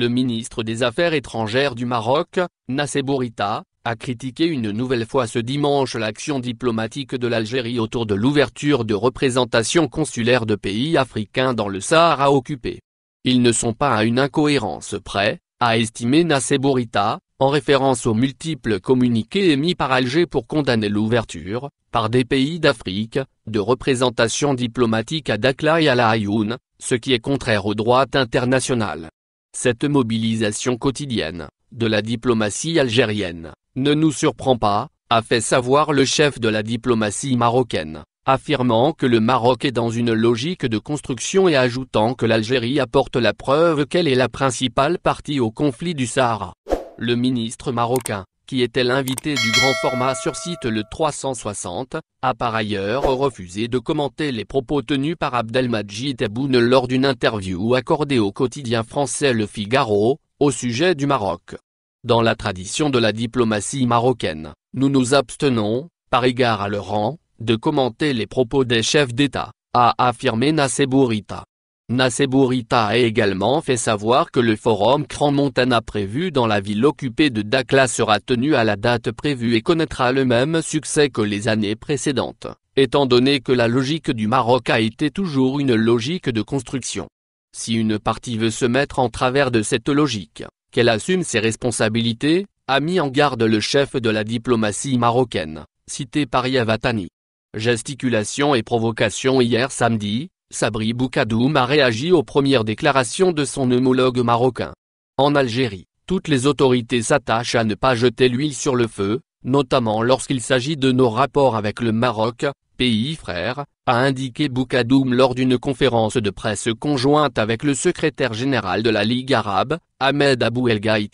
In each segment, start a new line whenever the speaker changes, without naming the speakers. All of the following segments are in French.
Le ministre des Affaires étrangères du Maroc, Nasseb Bourita, a critiqué une nouvelle fois ce dimanche l'action diplomatique de l'Algérie autour de l'ouverture de représentations consulaires de pays africains dans le Sahara occupé. Ils ne sont pas à une incohérence près, a estimé Nasseb Bourita, en référence aux multiples communiqués émis par Alger pour condamner l'ouverture, par des pays d'Afrique, de représentations diplomatiques à Dakhla et à La Aïoun, ce qui est contraire au droit international. Cette mobilisation quotidienne, de la diplomatie algérienne, ne nous surprend pas, a fait savoir le chef de la diplomatie marocaine, affirmant que le Maroc est dans une logique de construction et ajoutant que l'Algérie apporte la preuve qu'elle est la principale partie au conflit du Sahara. Le ministre marocain, qui était l'invité du grand format sur site le 360, a par ailleurs refusé de commenter les propos tenus par Abdelmadjid Tebboune lors d'une interview accordée au quotidien français Le Figaro, au sujet du Maroc. Dans la tradition de la diplomatie marocaine, nous nous abstenons, par égard à leur rang, de commenter les propos des chefs d'État, a affirmé Nasseb Bourita. Nasseb Bourita a également fait savoir que le forum Crans-Montana prévu dans la ville occupée de Dakhla sera tenu à la date prévue et connaîtra le même succès que les années précédentes, étant donné que la logique du Maroc a été toujours une logique de construction. Si une partie veut se mettre en travers de cette logique, qu'elle assume ses responsabilités, a mis en garde le chef de la diplomatie marocaine, cité par Yavatani. Gesticulation et provocation. Hier samedi, Sabri Boukadoum a réagi aux premières déclarations de son homologue marocain. En Algérie, toutes les autorités s'attachent à ne pas jeter l'huile sur le feu, notamment lorsqu'il s'agit de nos rapports avec le Maroc, pays frère, a indiqué Boukadoum lors d'une conférence de presse conjointe avec le secrétaire général de la Ligue arabe, Ahmed Abou El Gait.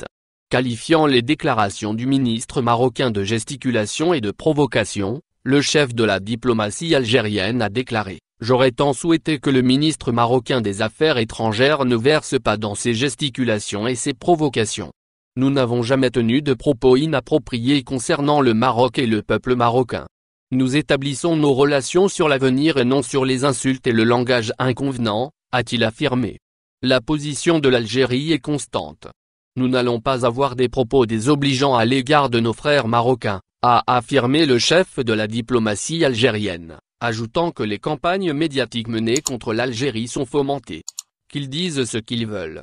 Qualifiant les déclarations du ministre marocain de gesticulation et de provocation, le chef de la diplomatie algérienne a déclaré: « J'aurais tant souhaité que le ministre marocain des Affaires étrangères ne verse pas dans ses gesticulations et ses provocations. Nous n'avons jamais tenu de propos inappropriés concernant le Maroc et le peuple marocain. Nous établissons nos relations sur l'avenir et non sur les insultes et le langage inconvenant », a-t-il affirmé. La position de l'Algérie est constante. Nous n'allons pas avoir des propos désobligeants à l'égard de nos frères marocains, a affirmé le chef de la diplomatie algérienne, ajoutant que les campagnes médiatiques menées contre l'Algérie sont fomentées. Qu'ils disent ce qu'ils veulent,